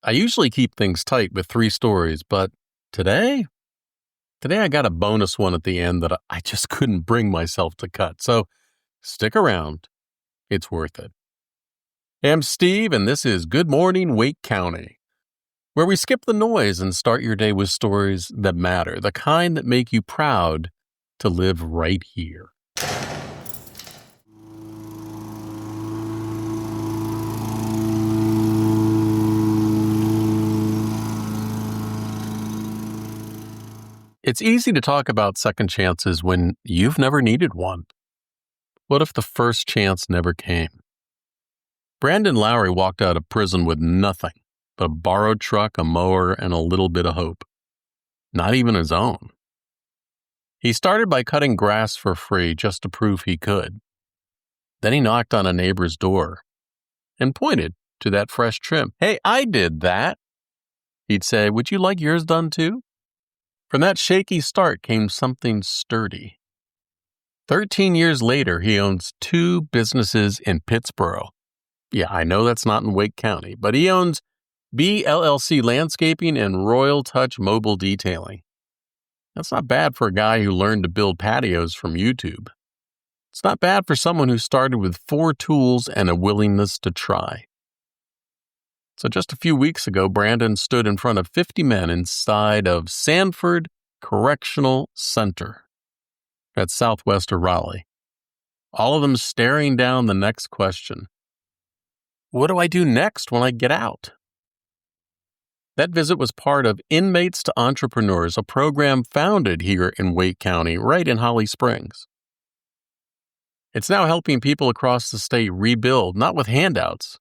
I usually keep things tight with 3 stories, but today I got a bonus one at the end that I just couldn't bring myself to cut. So stick around. It's worth it. Hey, I'm Steve, and this is Good Morning Wake County, where we skip the noise and start your day with stories that matter, the kind that make you proud to live right here. It's easy to talk about second chances when you've never needed one. What if the first chance never came? Brandon Lowery walked out of prison with nothing but a borrowed truck, a mower, and a little bit of hope. Not even his own. He started by cutting grass for free just to prove he could. Then he knocked on a neighbor's door and pointed to that fresh trim. "Hey, I did that." He'd say, "Would you like yours done too?" From that shaky start came something sturdy. 13 years later, he owns 2 businesses in Pittsboro. Yeah, I know that's not in Wake County, but he owns BLLC Landscaping and Royal Touch Mobile Detailing. That's not bad for a guy who learned to build patios from YouTube. It's not bad for someone who started with 4 tools and a willingness to try. So just a few weeks ago, Brandon stood in front of 50 men inside of Sanford Correctional Center. That's southwest of Raleigh. All of them staring down the next question. What do I do next when I get out? That visit was part of Inmates to Entrepreneurs, a program founded here in Wake County, right in Holly Springs. It's now helping people across the state rebuild, not with handouts,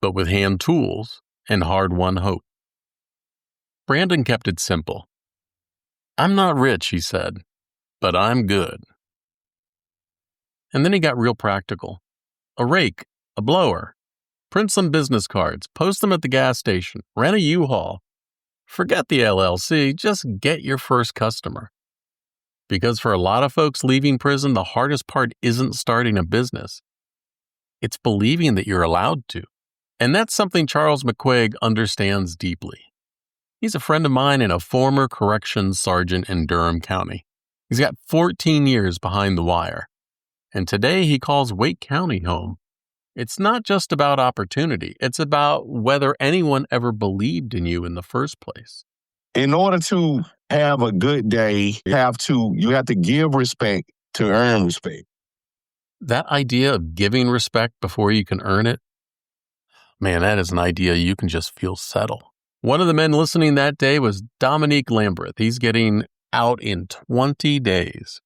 but with hand tools and hard-won hope. Brandon kept it simple. "I'm not rich," he said, "but I'm good." And then he got real practical. A rake, a blower, print some business cards, post them at the gas station, rent a U-Haul. Forget the LLC, just get your first customer. Because for a lot of folks leaving prison, the hardest part isn't starting a business. It's believing that you're allowed to. And that's something Charles McQuaig understands deeply. He's a friend of mine and a former corrections sergeant in Durham County. He's got 14 years behind the wire. And today he calls Wake County home. It's not just about opportunity. It's about whether anyone ever believed in you in the first place. In order to have a good day, you have to give respect to earn respect. That idea of giving respect before you can earn it, man, that is an idea you can just feel settle. One of the men listening that day was Dominique Lambreth. He's getting out in 20 days.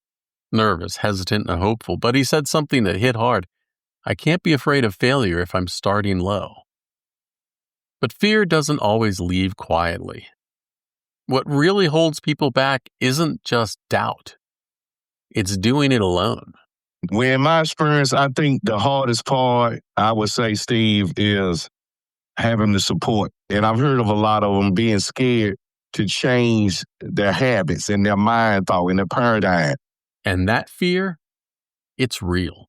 Nervous, hesitant, and hopeful, but he said something that hit hard. "I can't be afraid of failure if I'm starting low." But fear doesn't always leave quietly. What really holds people back isn't just doubt. It's doing it alone. Well, in my experience, I think the hardest part, I would say, Steve, is having the support. And I've heard of a lot of them being scared to change their habits and their mind thought and their paradigm. And that fear, it's real.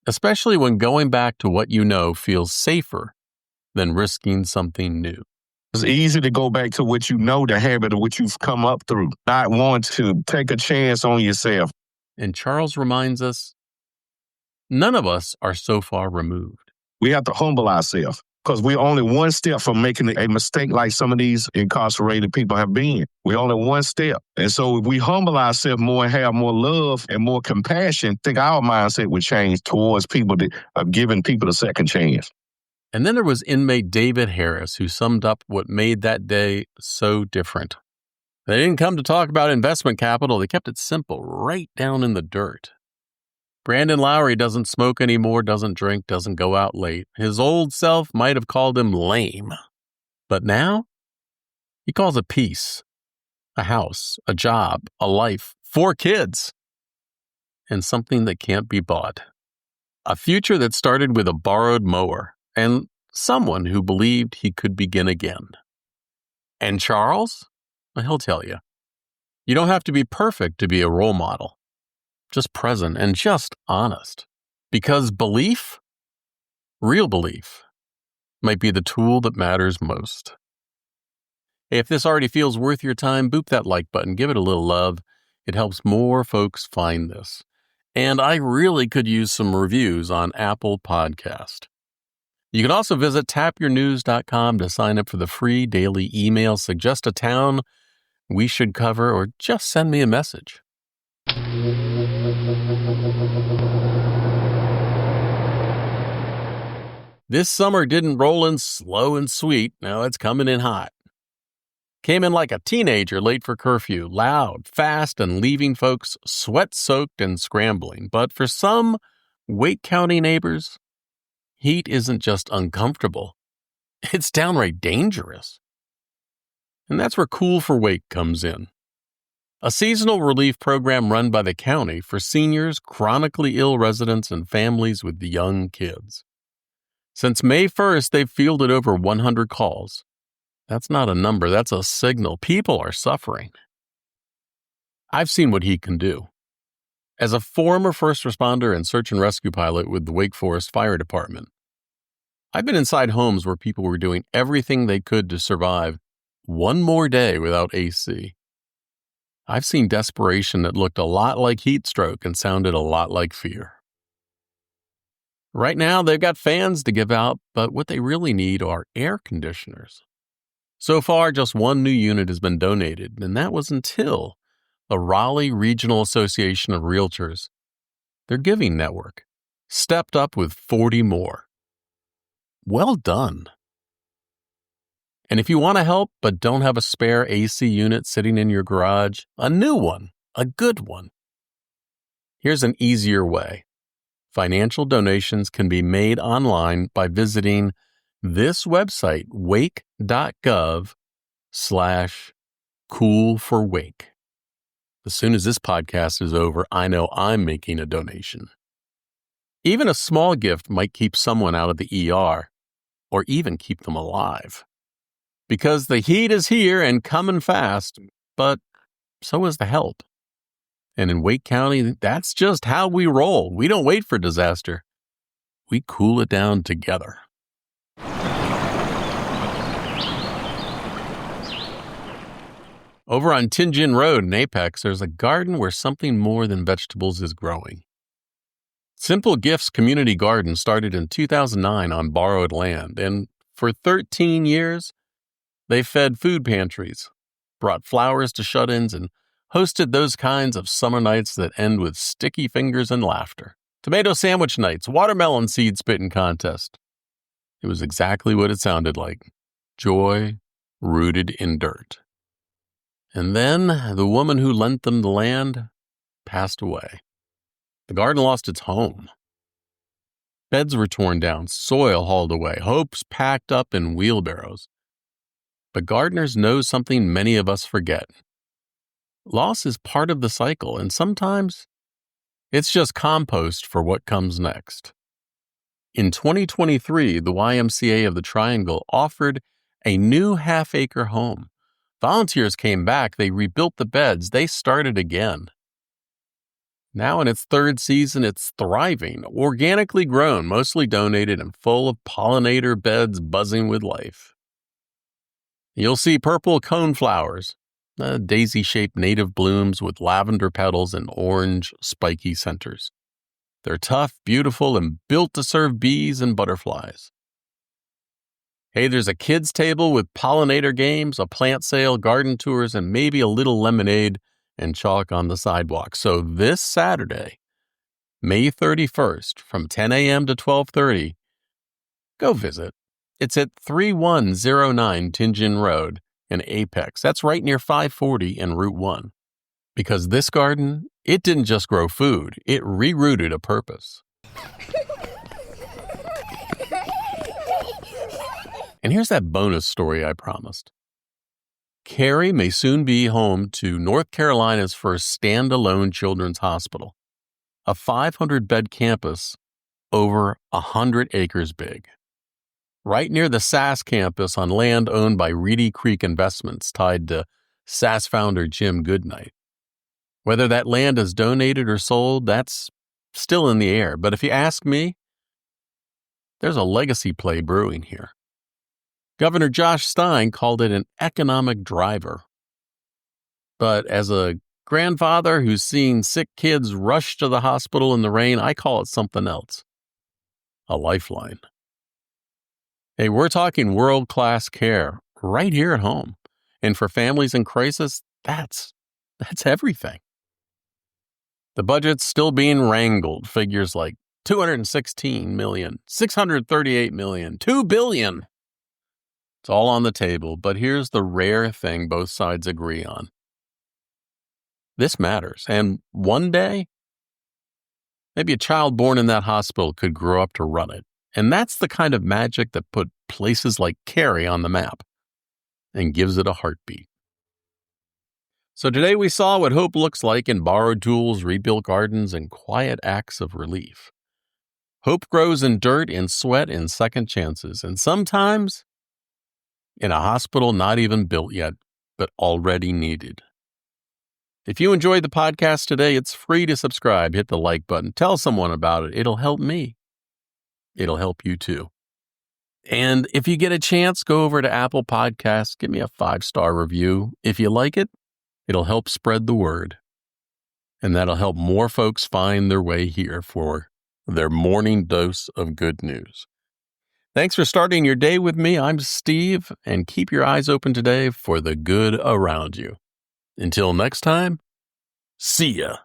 Especially when going back to what you know feels safer than risking something new. It's easy to go back to what you know, the habit of what you've come up through, not want to take a chance on yourself. And Charles reminds us, none of us are so far removed. We have to humble ourselves because we're only one step from making a mistake like some of these incarcerated people have been. We're only one step. And so if we humble ourselves more and have more love and more compassion, I think our mindset would change towards people that are giving people a second chance. And then there was inmate David Harris, who summed up what made that day so different. They didn't come to talk about investment capital. They kept it simple, right down in the dirt. Brandon Lowery doesn't smoke anymore, doesn't drink, doesn't go out late. His old self might have called him lame. But now, he calls it peace, a house, a job, a life, 4 kids, and something that can't be bought. A future that started with a borrowed mower and someone who believed he could begin again. And Charles? Well, he'll tell you. You don't have to be perfect to be a role model. Just present and just honest. Because belief, real belief, might be the tool that matters most. If this already feels worth your time, boop that like button, give it a little love. It helps more folks find this. And I really could use some reviews on Apple Podcast. You can also visit tapyournews.com to sign up for the free daily email, suggest a town we should cover, or just send me a message. This summer didn't roll in slow and sweet. Now it's coming in hot. Came in like a teenager late for curfew, loud, fast, and leaving folks sweat-soaked and scrambling. But for some Wake County neighbors, heat isn't just uncomfortable. It's downright dangerous. And that's where Cool for Wake comes in. A seasonal relief program run by the county for seniors, chronically ill residents, and families with young kids. Since May 1st, they've fielded over 100 calls. That's not a number, that's a signal. People are suffering. I've seen what he can do. As a former first responder and search and rescue pilot with the Wake Forest Fire Department, I've been inside homes where people were doing everything they could to survive one more day without AC. I've seen desperation that looked a lot like heat stroke and sounded a lot like fear. Right now, they've got fans to give out, but what they really need are air conditioners. So far, just one new unit has been donated, and that was until the Raleigh Regional Association of Realtors, their giving network, stepped up with 40 more. Well done. And if you want to help but don't have a spare AC unit sitting in your garage, a new one, a good one, here's an easier way. Financial donations can be made online by visiting this website, wake.gov/coolforwake. As soon as this podcast is over, I know I'm making a donation. Even a small gift might keep someone out of the ER, or even keep them alive. Because the heat is here and coming fast, but so is the help. And in Wake County, that's just how we roll. We don't wait for disaster. We cool it down together. Over on Tingen Road in Apex, there's a garden where something more than vegetables is growing. Simple Gifts Community Garden started in 2009 on borrowed land, and for 13 years, they fed food pantries, brought flowers to shut-ins, and hosted those kinds of summer nights that end with sticky fingers and laughter. Tomato sandwich nights, watermelon seed spitting contest. It was exactly what it sounded like. Joy rooted in dirt. And then the woman who lent them the land passed away. The garden lost its home. Beds were torn down, soil hauled away, hopes packed up in wheelbarrows. But gardeners know something many of us forget. Loss is part of the cycle, and sometimes it's just compost for what comes next. In 2023, the YMCA of the Triangle offered a new half-acre home. Volunteers came back, they rebuilt the beds, they started again. Now in its third season, it's thriving, organically grown, mostly donated, and full of pollinator beds buzzing with life. You'll see purple coneflowers, daisy-shaped native blooms with lavender petals and orange, spiky centers. They're tough, beautiful, and built to serve bees and butterflies. Hey, there's a kids' table with pollinator games, a plant sale, garden tours, and maybe a little lemonade and chalk on the sidewalk. So this Saturday, May 31st, from 10 a.m. to 12:30, go visit. It's at 3109 Tingen Road in Apex. That's right near 540 and Route 1. Because this garden, it didn't just grow food, it rerouted a purpose. And here's that bonus story I promised. Cary may soon be home to North Carolina's first standalone children's hospital, a 500-bed campus over 100 acres big. Right near the SAS campus on land owned by Reedy Creek Investments tied to SAS founder Jim Goodnight. Whether that land is donated or sold, that's still in the air. But if you ask me, there's a legacy play brewing here. Governor Josh Stein called it an economic driver. But as a grandfather who's seen sick kids rush to the hospital in the rain, I call it something else. A lifeline. Hey, we're talking world-class care right here at home. And for families in crisis, that's everything. The budget's still being wrangled. Figures like $216 million, $638 million, $2 billion. It's all on the table, but here's the rare thing both sides agree on. This matters, and one day, maybe a child born in that hospital could grow up to run it. And that's the kind of magic that put places like Cary on the map and gives it a heartbeat. So today we saw what hope looks like in borrowed tools, rebuilt gardens, and quiet acts of relief. Hope grows in dirt, in sweat, in second chances, and sometimes in a hospital not even built yet, but already needed. If you enjoyed the podcast today, it's free to subscribe. Hit the like button. Tell someone about it. It'll help me. It'll help you too. And if you get a chance, go over to Apple Podcasts. Give me a 5-star review. If you like it, it'll help spread the word. And that'll help more folks find their way here for their morning dose of good news. Thanks for starting your day with me. I'm Steve, and keep your eyes open today for the good around you. Until next time, see ya.